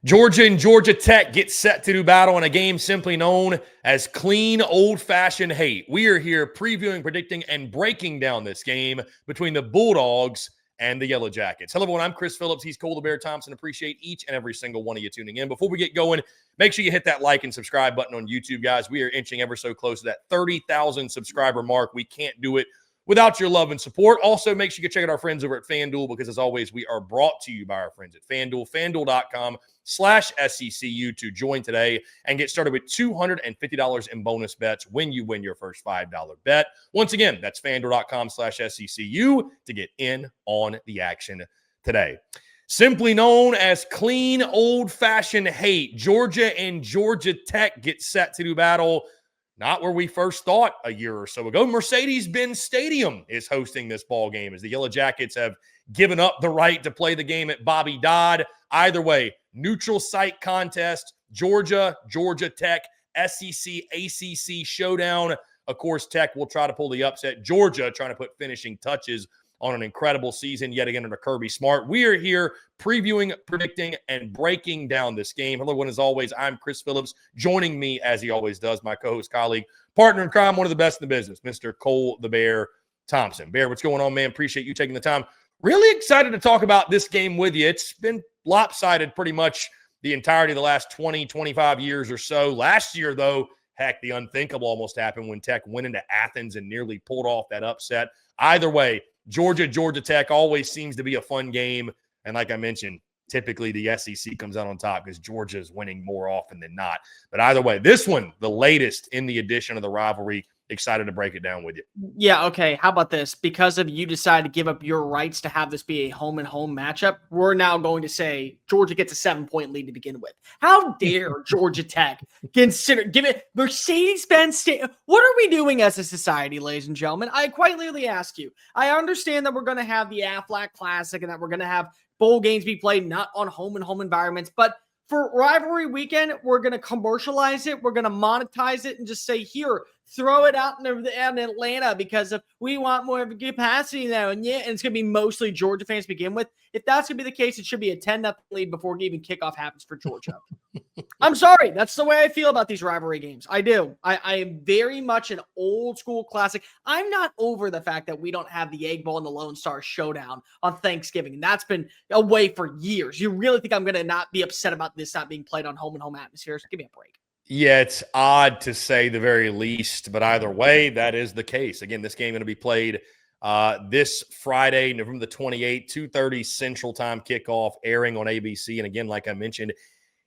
Georgia and Georgia Tech get set to do battle in a game simply known as clean, old-fashioned hate. We are here previewing, predicting, and breaking down this game between the Bulldogs and the Yellow Jackets. Hello, everyone. I'm Chris Phillips. He's Cole Thompson. Appreciate each and every single one of you tuning in. Before we get going, make sure you hit that like and subscribe button on YouTube, guys. We are inching ever so close to that 30,000 subscriber mark. We can't do it without your love and support. Also, make sure you check out our friends over at FanDuel because, as always, we are brought to you by our friends at FanDuel. FanDuel.com/SECU to join today and get started with $250 in bonus bets when you win your first $5 bet. Once again, that's FanDuel.com/SECU to get in on the action today. Simply known as clean, old-fashioned hate, Georgia and Georgia Tech get set to do battle. Not where we first thought a year or so ago. Mercedes Benz Stadium is hosting this ball game as the Yellow Jackets have given up the right to play the game at Bobby Dodd. Either way, neutral site contest, Georgia, Georgia Tech, SEC, ACC showdown. Of course, Tech will try to pull the upset. Georgia trying to put finishing touches on an incredible season yet again under Kirby Smart. We are here previewing, predicting, and breaking down this game. Hello, everyone. As always, I'm Chris Phillips. Joining me, as he always does, my co-host, colleague, partner in crime, one of the best in the business, Mr. Cole the Bear Thompson. Bear, what's going on, man? Appreciate you taking the time. Really excited to talk about this game with you. It's been lopsided pretty much the entirety of the last 20, 25 years or so. Last year, though, heck, the unthinkable almost happened when Tech went into Athens and nearly pulled off that upset. Either way, Georgia, Georgia Tech always seems to be a fun game. And like I mentioned, typically the SEC comes out on top because Georgia is winning more often than not. But either way, this one, the latest in the edition of the rivalry. Excited to break it down with you. Yeah, okay. How about this? Because of you decide to give up your rights to have this be a home-and-home matchup, we're now going to say Georgia gets a 7-point lead to begin with. How dare Georgia Tech give it Mercedes Benz Stadium? What are we doing as a society, ladies and gentlemen? I quite literally ask you. I understand that we're going to have the Aflac Classic and that we're going to have bowl games be played not on home-and-home environments, but for rivalry weekend, we're going to commercialize it. We're going to monetize it and just say, here, throw it out in Atlanta because we want more of a capacity now. And yeah, and it's going to be mostly Georgia fans to begin with. If that's going to be the case, it should be a 10-0 lead before even kickoff happens for Georgia. I'm sorry. That's the way I feel about these rivalry games. I do. I am very much an old school classic. I'm not over the fact that we don't have the Egg Bowl and the Lone Star Showdown on Thanksgiving. And that's been away for years. You really think I'm going to not be upset about this not being played on home-and-home atmospheres? Give me a break. Yeah, it's odd to say the very least, but either way, that is the case. Again, this game going to be played this Friday, November the 28th, 2:30 Central Time kickoff, airing on ABC. And again, like I mentioned,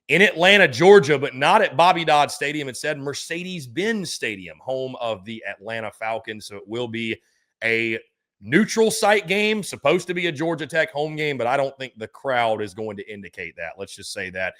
in Atlanta, Georgia, but not at Bobby Dodd Stadium. Instead, Mercedes Benz Stadium, home of the Atlanta Falcons. So it will be a neutral site game, supposed to be a Georgia Tech home game, but I don't think the crowd is going to indicate that. Let's just say that.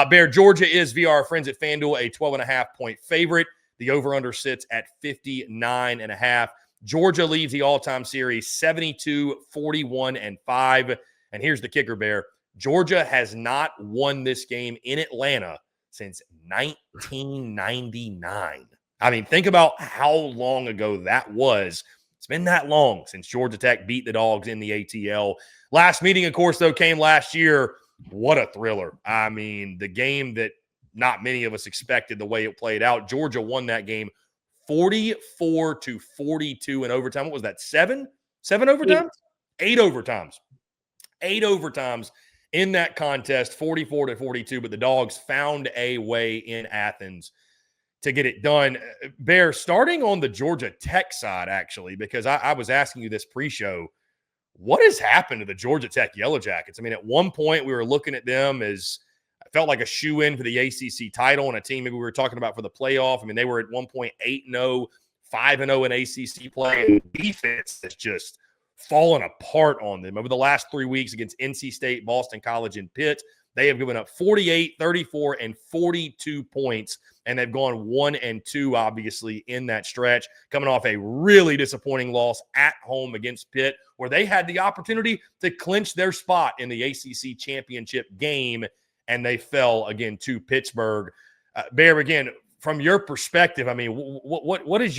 Bear, Georgia is, via our friends at FanDuel, a 12.5-point favorite. The over-under sits at 59.5. Georgia leaves the all-time series 72-41-5. And here's the kicker, Bear. Georgia has not won this game in Atlanta since 1999. I mean, think about how long ago that was. It's been that long since Georgia Tech beat the Dogs in the ATL. Last meeting, of course, though, came last year. What a thriller. I mean, the game that not many of us expected the way it played out. Georgia won that game 44-42 in overtime. What was that, 7? 7 overtimes? 8 overtimes. 8 overtimes in that contest, 44-42, but the Dogs found a way in Athens to get it done. Bear, starting on the Georgia Tech side, actually, because I was asking you this pre-show, what has happened to the Georgia Tech Yellow Jackets? I mean, at one point we were looking at them as I felt like a shoe-in for the ACC title and a team maybe we were talking about for the playoff. I mean, they were at one point 8-0, 5-0 in ACC play. And defense has just fallen apart on them. Over the last 3 weeks against NC State, Boston College, and Pitt, they have given up 48, 34, and 42 points, and they've gone 1-2, obviously, in that stretch, coming off a really disappointing loss at home against Pitt, where they had the opportunity to clinch their spot in the ACC championship game, and they fell, again, to Pittsburgh. Bear, again, from your perspective, I mean, what's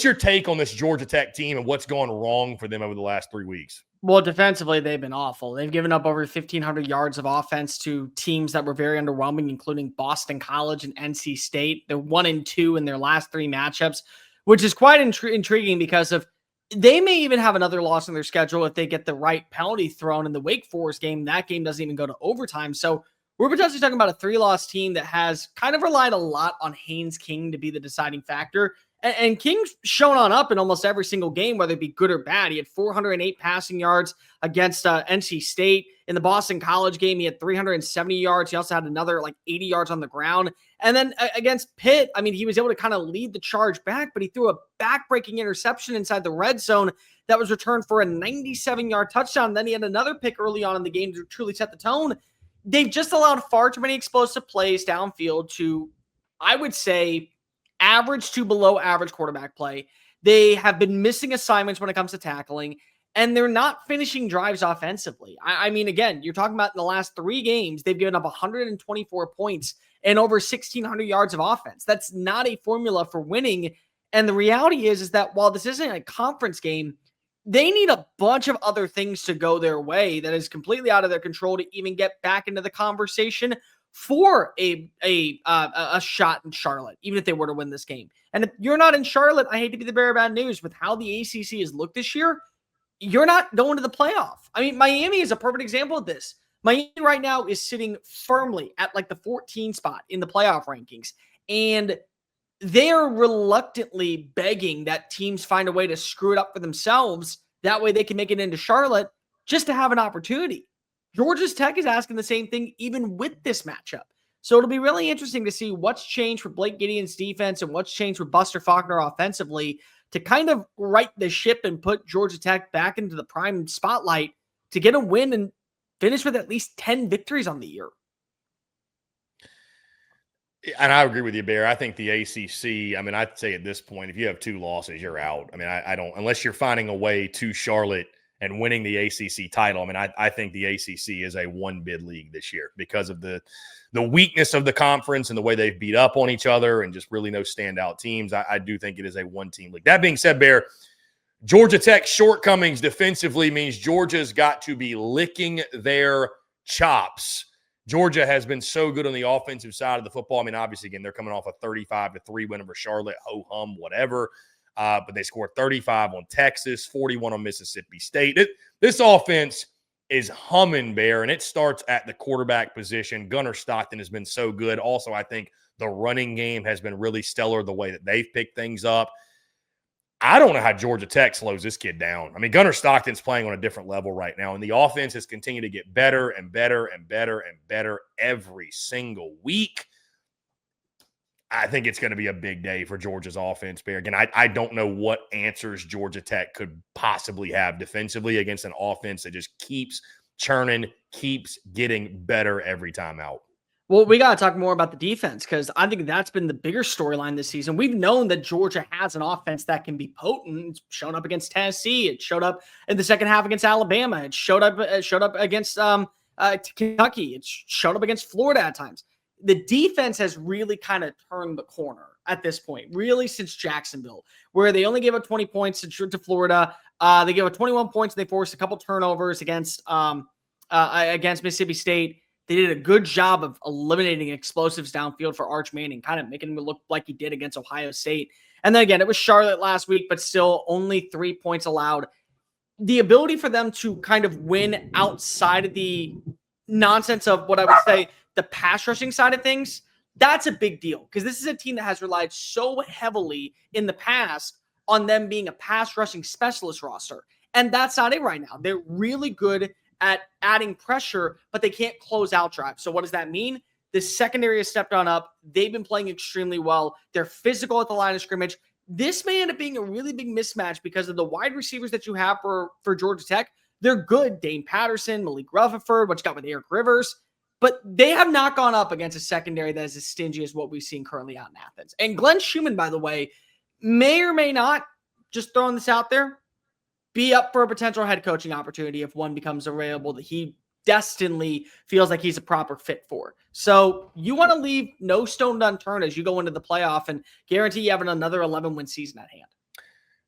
your take on this Georgia Tech team and what's gone wrong for them over the last 3 weeks? Well, defensively, they've been awful. They've given up over 1,500 yards of offense to teams that were very underwhelming, including Boston College and NC State. They're 1-2 in their last 3 matchups, which is quite intriguing because of they may even have another loss on their schedule if they get the right penalty thrown in the Wake Forest game. That game doesn't even go to overtime. So we're potentially talking about a 3-loss team that has kind of relied a lot on Haynes King to be the deciding factor. And King's shown on up in almost every single game, whether it be good or bad. He had 408 passing yards against NC State. In the Boston College game, he had 370 yards. He also had another 80 yards on the ground. And then against Pitt, I mean, he was able to kind of lead the charge back, but he threw a back-breaking interception inside the red zone that was returned for a 97-yard touchdown. Then he had another pick early on in the game to truly set the tone. They've just allowed far too many explosive plays downfield to, I would say, average to below average quarterback play. They have been missing assignments when it comes to tackling, and they're not finishing drives offensively. I mean, again, you're talking about in the last 3 games, they've given up 124 points and over 1,600 yards of offense. That's not a formula for winning. And the reality is that while this isn't a conference game, they need a bunch of other things to go their way that is completely out of their control to even get back into the conversation for a shot in Charlotte, even if they were to win this game. And if you're not in Charlotte, I hate to be the bearer of bad news, with how the ACC has looked this year, you're not going to the playoff. I mean, Miami is a perfect example of this. Miami right now is sitting firmly at the 14 spot in the playoff rankings. And they are reluctantly begging that teams find a way to screw it up for themselves. That way they can make it into Charlotte just to have an opportunity. Georgia Tech is asking the same thing even with this matchup. So it'll be really interesting to see what's changed for Blake Gideon's defense and what's changed for Buster Faulkner offensively to kind of right the ship and put Georgia Tech back into the prime spotlight to get a win and finish with at least 10 victories on the year. And I agree with you, Bear. I think the ACC, I mean, I'd say at this point, if you have 2 losses, you're out. I mean, I don't, unless you're finding a way to Charlotte and winning the ACC title. I mean, I think the ACC is a 1-bid league this year because of the weakness of the conference and the way they've beat up on each other and just really no standout teams. I do think it is a 1-team league. That being said, Bear, Georgia Tech's shortcomings defensively means Georgia's got to be licking their chops. Georgia has been so good on the offensive side of the football. I mean, obviously, again, they're coming off a 35-3 win over Charlotte, ho-hum, whatever. But they scored 35 on Texas, 41 on Mississippi State. This offense is humming, Bear, and it starts at the quarterback position. Gunnar Stockton has been so good. Also, I think the running game has been really stellar the way that they've picked things up. I don't know how Georgia Tech slows this kid down. I mean, Gunnar Stockton's playing on a different level right now, and the offense has continued to get better and better and better and better every single week. I think it's going to be a big day for Georgia's offense, Bear. Again, I don't know what answers Georgia Tech could possibly have defensively against an offense that just keeps churning, keeps getting better every time out. Well, we got to talk more about the defense because I think that's been the bigger storyline this season. We've known that Georgia has an offense that can be potent. It's shown up against Tennessee. It showed up in the second half against Alabama. It showed up against Kentucky. It showed up against Florida at times. The defense has really kind of turned the corner at this point, really since Jacksonville, where they only gave up 20 points to Florida. They gave up 21 points and they forced a couple turnovers against Mississippi State. They did a good job of eliminating explosives downfield for Arch Manning, kind of making him look like he did against Ohio State. And then again, it was Charlotte last week, but still only 3 points allowed. The ability for them to kind of win outside of the nonsense of what I would say the pass rushing side of things, that's a big deal because this is a team that has relied so heavily in the past on them being a pass rushing specialist roster. And that's not it right now. They're really good at adding pressure, but they can't close out drives. So what does that mean? The secondary has stepped on up. They've been playing extremely well. They're physical at the line of scrimmage. This may end up being a really big mismatch because of the wide receivers that you have for Georgia Tech. They're good. Dane Patterson, Malik Rutherford, what you got with Eric Rivers. But they have not gone up against a secondary that is as stingy as what we've seen currently out in Athens. And Glenn Schumann, by the way, may or may not, just throwing this out there, be up for a potential head coaching opportunity if one becomes available that he destinedly feels like he's a proper fit for. So you want to leave no stone unturned as you go into the playoff and guarantee you have another 11-win season at hand.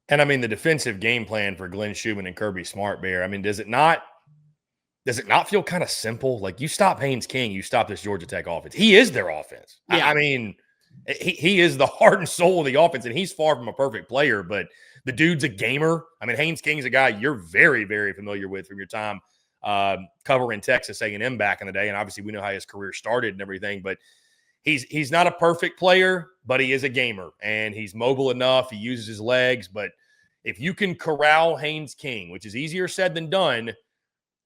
And I mean, the defensive game plan for Glenn Schumann and Kirby Smart, Bear, I mean, does it not feel kind of simple? Like, you stop Haynes King, you stop this Georgia Tech offense. He is their offense. Yeah. I mean, he is the heart and soul of the offense, and he's far from a perfect player, but the dude's a gamer. I mean, Haynes King's a guy you're very, very familiar with from your time covering Texas A&M back in the day, and obviously we know how his career started and everything, but he's not a perfect player, but he is a gamer, and he's mobile enough. He uses his legs, but if you can corral Haynes King, which is easier said than done,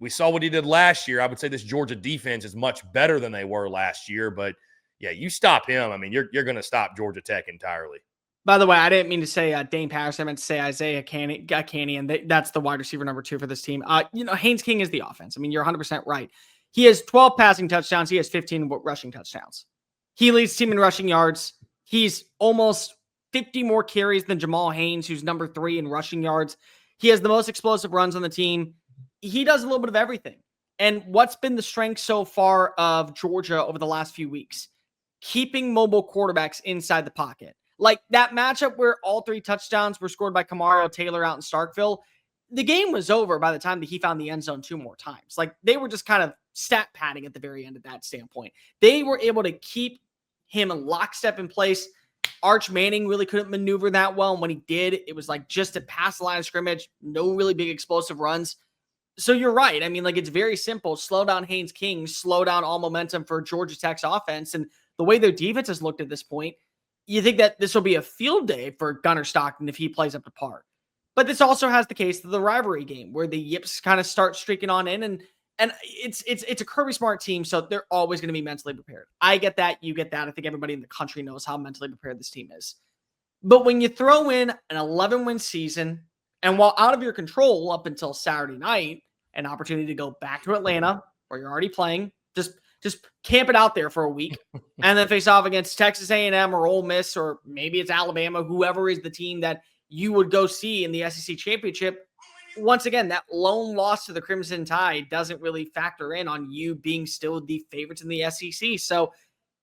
we saw what he did last year. I would say this Georgia defense is much better than they were last year, but yeah, you stop him. I mean, you're going to stop Georgia Tech entirely. By the way, I didn't mean to say Dane Patterson. I meant to say Isaiah Canny, and that's the wide receiver number 2 for this team. Haynes King is the offense. I mean, you're 100% right. He has 12 passing touchdowns. He has 15 rushing touchdowns. He leads team in rushing yards. He's almost 50 more carries than Jamal Haynes, who's number 3 in rushing yards. He has the most explosive runs on the team. He does a little bit of everything. And what's been the strength so far of Georgia over the last few weeks? Keeping mobile quarterbacks inside the pocket. Like that matchup where all 3 touchdowns were scored by Kamario Taylor out in Starkville, the game was over by the time that he found the end zone 2 more times. Like they were just kind of stat padding at the very end of that standpoint. They were able to keep him in lockstep in place. Arch Manning really couldn't maneuver that well. And when he did, it was like just to pass the line of scrimmage, no really big explosive runs. So you're right. I mean, like it's very simple. Slow down Haynes King, slow down all momentum for Georgia Tech's offense. And the way their defense has looked at this point, you think that this will be a field day for Gunnar Stockton if he plays up to par. But this also has the case of the rivalry game where the Yips kind of start streaking on in, and it's a Kirby Smart team, so they're always going to be mentally prepared. I get that. You get that. I think everybody in the country knows how mentally prepared this team is. But when you throw in an 11-win season, and while out of your control up until Saturday night, an opportunity to go back to Atlanta where you're already playing, just camp it out there for a week and then face off against Texas A&M or Ole Miss, or maybe it's Alabama, whoever is the team that you would go see in the SEC championship. Once again, that lone loss to the Crimson Tide doesn't really factor in on you being still the favorites in the SEC. So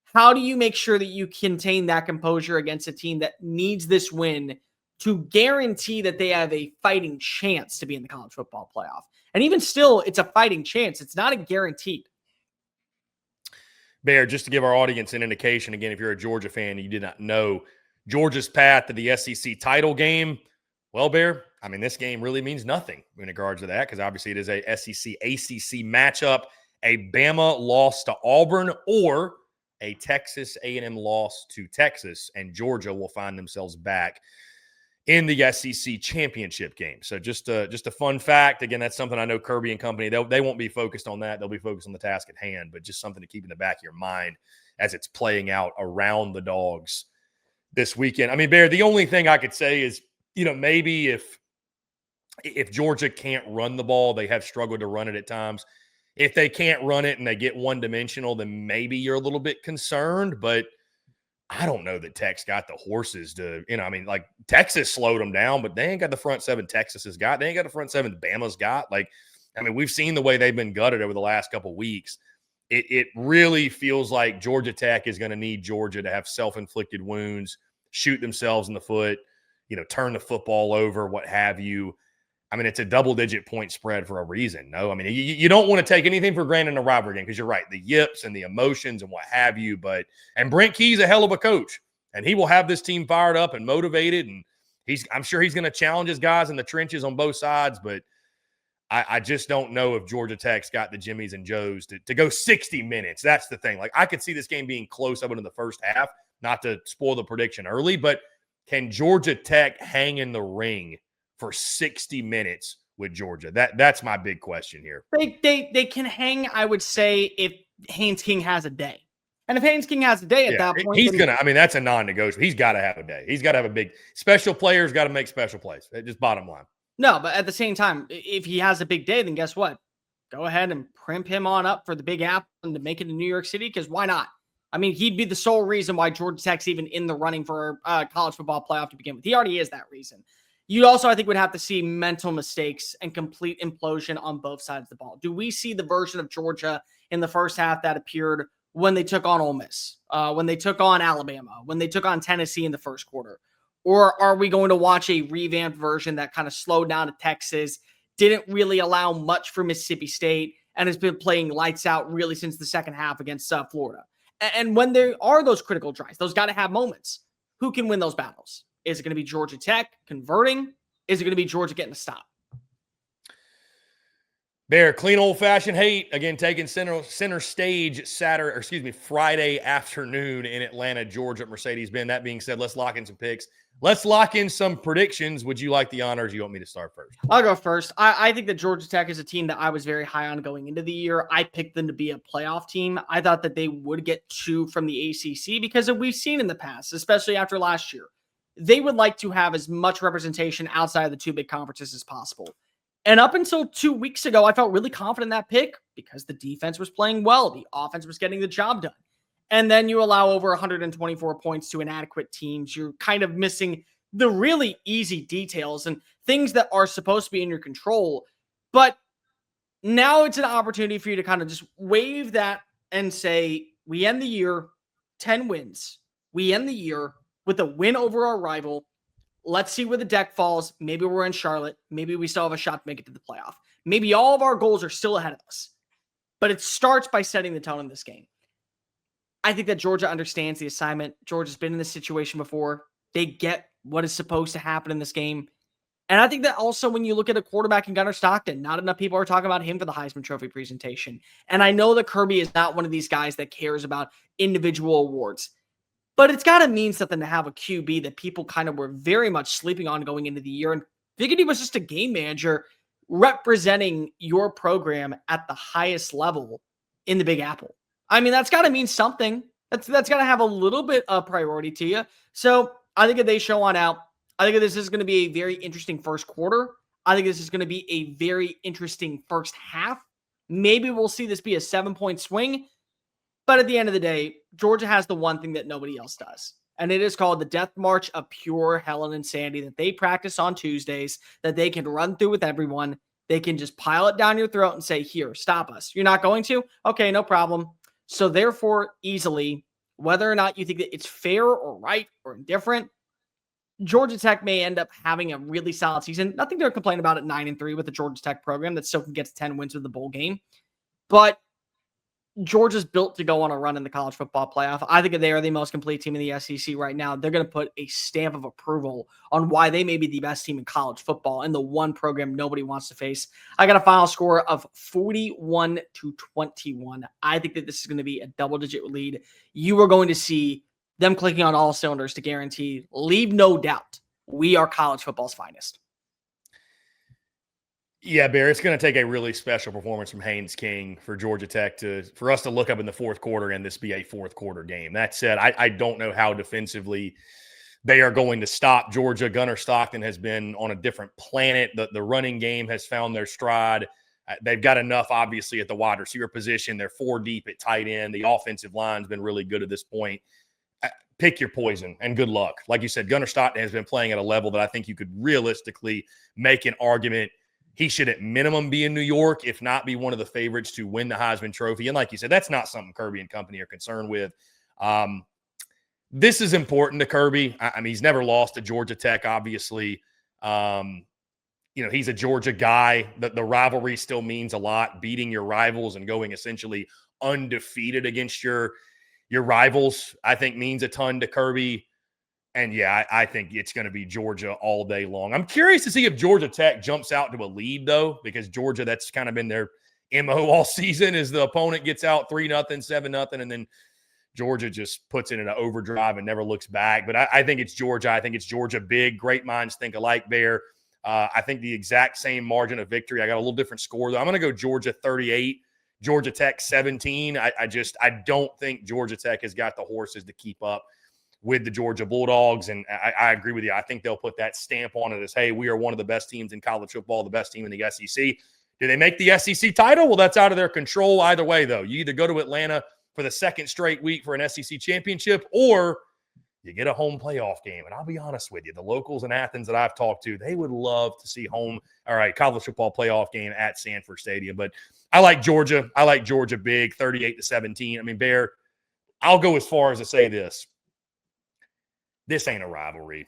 how do you make sure that you contain that composure against a team that needs this win to guarantee that they have a fighting chance to be in the college football playoff? And even still, it's a fighting chance. It's not a guaranteed. Bear, just to give our audience an indication, again, if you're a Georgia fan and you did not know, Georgia's path to the SEC title game, well, Bear, I mean, this game really means nothing in regards to that because obviously it is a SEC-ACC matchup. A Bama loss to Auburn or a Texas A&M loss to Texas, and Georgia will find themselves back in the SEC championship game. So just a fun fact. Again, that's something I know Kirby and company, they won't be focused on that. They'll be focused on the task at hand, but just something to keep in the back of your mind as it's playing out around the Dogs this weekend. I mean, Bear, the only thing I could say is, maybe if Georgia can't run the ball, they have struggled to run it at times. If they can't run it and they get one-dimensional, then maybe you're a little bit concerned, but I don't know that Tech's got the horses to, like Texas slowed them down, but they ain't got the front 7 Texas has got. They ain't got the front 7 Bama's got. We've seen the way they've been gutted over the last couple of weeks. It really feels like Georgia Tech is going to need Georgia to have self-inflicted wounds, shoot themselves in the foot, turn the football over, what have you. I mean, it's a double-digit point spread for a reason. No, I mean, you don't want to take anything for granted in a rivalry game because you're right, the yips and the emotions and what have you. And Brent Key's a hell of a coach, and he will have this team fired up and motivated. And I'm sure he's going to challenge his guys in the trenches on both sides. But I just don't know if Georgia Tech's got the Jimmies and Joes to go 60 minutes. That's the thing. Like, I could see this game being close up into the first half, not to spoil the prediction early, but can Georgia Tech hang in the ring for 60 minutes with Georgia? That's my big question here. They can hang, I would say, if Haynes King has a day. And if Haynes King has a day at that point, he's going to, that's a non-negotiable. He's got to have a day. He's got to have a big special players, got to make special plays. Just bottom line. No, but at the same time, if he has a big day, then guess what? Go ahead and primp him on up for the Big Apple and to make it to New York City, because why not? I mean, he'd be the sole reason why Georgia Tech's even in the running for college football playoff to begin with. He already is that reason. You also, I think, would have to see mental mistakes and complete implosion on both sides of the ball. Do we see the version of Georgia in the first half that appeared when they took on Ole Miss, when they took on Alabama, when they took on Tennessee in the first quarter? Or are we going to watch a revamped version that kind of slowed down to Texas, didn't really allow much for Mississippi State, and has been playing lights out really since the second half against Florida? And when there are those critical drives, those got to have moments. Who can win those battles? Is it going to be Georgia Tech converting? Is it going to be Georgia getting a stop? Bear, clean old-fashioned hate, again, taking center stage Friday afternoon in Atlanta, Georgia at Mercedes Benz. That being said, let's lock in some picks. Let's lock in some predictions. Would you like the honors? You want me to start first? I'll go first. I think that Georgia Tech is a team that I was very high on going into the year. I picked them to be a playoff team. I thought that they would get 2 from the ACC because we've seen in the past, especially after last year, they would like to have as much representation outside of the 2 big conferences as possible. And up until 2 weeks ago, I felt really confident in that pick because the defense was playing well. The offense was getting the job done. And then you allow over 124 points to inadequate teams. You're kind of missing the really easy details and things that are supposed to be in your control. But now it's an opportunity for you to kind of just wave that and say, we end the year 10 wins. We end the year with a win over our rival. Let's see where the deck falls. Maybe we're in Charlotte. Maybe we still have a shot to make it to the playoff. Maybe all of our goals are still ahead of us. But it starts by setting the tone in this game. I think that Georgia understands the assignment. Georgia's been in this situation before. They get what is supposed to happen in this game. And I think that also when you look at a quarterback in Gunnar Stockton, not enough people are talking about him for the Heisman Trophy presentation. And I know that Kirby is not one of these guys that cares about individual awards. But it's got to mean something to have a QB that people kind of were very much sleeping on going into the year. And figured he was just a game manager representing your program at the highest level in the Big Apple. I mean, that's got to mean something. That's got to have a little bit of priority to you. So I think if they show on out, I think this is going to be a very interesting first quarter. I think this is going to be a very interesting first half. Maybe we'll see this be a 7-point swing. But at the end of the day, Georgia has the one thing that nobody else does. And it is called the death march of pure hell and insanity that they practice on Tuesdays, that they can run through with everyone. They can just pile it down your throat and say, here, stop us. You're not going to? Okay, no problem. So therefore, easily, whether or not you think that it's fair or right or indifferent, Georgia Tech may end up having a really solid season. Nothing to complain about at 9-3 with the Georgia Tech program that still can get to 10 wins with the bowl game. But Georgia's built to go on a run in the college football playoff. I think they are the most complete team in the SEC right now. They're going to put a stamp of approval on why they may be the best team in college football and the one program nobody wants to face. I got a final score of 41-21. I think that this is going to be a double-digit lead. You are going to see them clicking on all cylinders to guarantee, leave no doubt, we are college football's finest. Yeah, Bear, it's going to take a really special performance from Haynes King for Georgia Tech for us to look up in the fourth quarter and this be a fourth quarter game. That said, I don't know how defensively they are going to stop Georgia. Gunnar Stockton has been on a different planet. The running game has found their stride. They've got enough, obviously, at the wide receiver position. They're 4 deep at tight end. The offensive line's been really good at this point. Pick your poison and good luck. Like you said, Gunnar Stockton has been playing at a level that I think you could realistically make an argument he should at minimum be in New York, if not be one of the favorites to win the Heisman Trophy. And like you said, that's not something Kirby and company are concerned with. This is important to Kirby. I mean, he's never lost to Georgia Tech, obviously. He's a Georgia guy. The rivalry still means a lot. Beating your rivals and going essentially undefeated against your rivals, I think, means a ton to Kirby. And, yeah, I think it's going to be Georgia all day long. I'm curious to see if Georgia Tech jumps out to a lead, though, because Georgia, that's kind of been their MO all season, is the opponent gets out 3-0, 7-0, and then Georgia just puts it in an overdrive and never looks back. But I think it's Georgia. I think it's Georgia big. Great minds think alike there. I think the exact same margin of victory. I got a little different score, though. I'm going to go Georgia 38, Georgia Tech 17. I don't think Georgia Tech has got the horses to keep up with the Georgia Bulldogs. And I agree with you. I think they'll put that stamp on it as, hey, we are one of the best teams in college football, the best team in the SEC. Do they make the SEC title? Well, that's out of their control either way, though. You either go to Atlanta for the second straight week for an SEC championship, or you get a home playoff game. And I'll be honest with you, the locals in Athens that I've talked to, they would love to see college football playoff game at Sanford Stadium. But I like Georgia. I like Georgia big, 38-17. I mean, Bear, I'll go as far as to say this. This ain't a rivalry.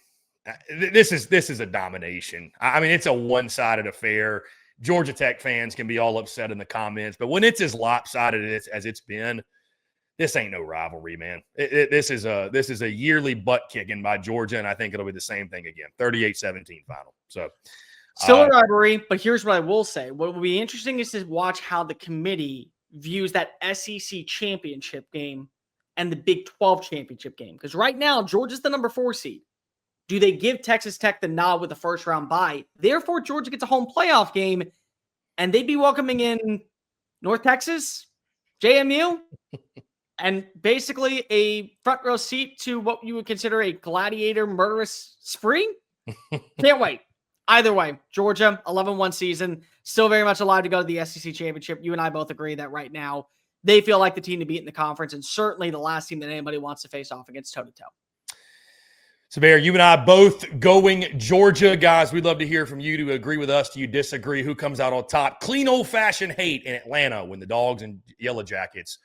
This is a domination. I mean, it's a one-sided affair. Georgia Tech fans can be all upset in the comments, but when it's as lopsided as it's been, this ain't no rivalry, man. This is a yearly butt kicking by Georgia, and I think it'll be the same thing again. 38-17 final. So still a rivalry, but here's what I will say. What will be interesting is to watch how the committee views that SEC championship game and the Big 12 championship game. Because right now, Georgia's the number 4 seed. Do they give Texas Tech the nod with the first round bye? Therefore, Georgia gets a home playoff game, and they'd be welcoming in North Texas, JMU, and basically a front row seat to what you would consider a gladiator murderous spree. Can't wait. Either way, Georgia, 11-1 season, still very much alive to go to the SEC championship. You and I both agree that right now they feel like the team to beat in the conference, and certainly the last team that anybody wants to face off against toe-to-toe. So, Bear, you and I both going Georgia. Guys, we'd love to hear from you. To agree with us? Do you disagree? Who comes out on top? Clean old-fashioned hate in Atlanta when the Dogs and Yellow Jackets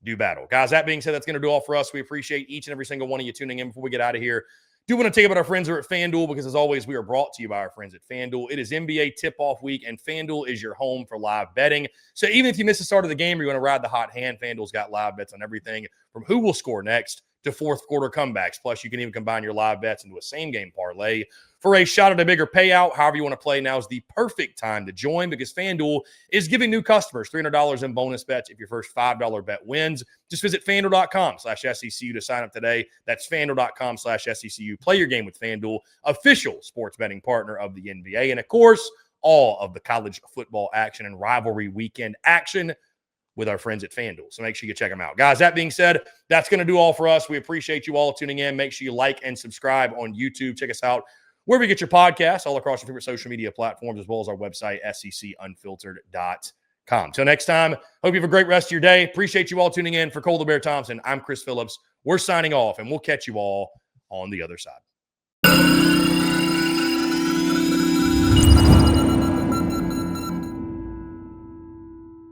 do battle. Guys, that being said, that's going to do all for us. We appreciate each and every single one of you tuning in. Before we get out of here, do want to take about our friends here at FanDuel, because as always, we are brought to you by our friends at FanDuel. It is NBA tip-off week, and FanDuel is your home for live betting. So even if you miss the start of the game or you want to ride the hot hand, FanDuel's got live bets on everything from who will score next to fourth quarter comebacks. Plus, you can even combine your live bets into a same-game parlay for a shot at a bigger payout. However you want to play, now is the perfect time to join, because FanDuel is giving new customers $300 in bonus bets if your first $5 bet wins. Just visit FanDuel.com/SECU to sign up today. That's FanDuel.com/SECU. Play your game with FanDuel, official sports betting partner of the NBA. And, of course, all of the college football action and rivalry weekend action with our friends at FanDuel. So make sure you check them out. Guys, that being said, that's going to do all for us. We appreciate you all tuning in. Make sure you like and subscribe on YouTube. Check us out wherever you get your podcasts, all across your favorite social media platforms, as well as our website, secunfiltered.com. Till next time, hope you have a great rest of your day. Appreciate you all tuning in. For Cole the Bear Thompson, I'm Chris Phillips. We're signing off, and we'll catch you all on the other side.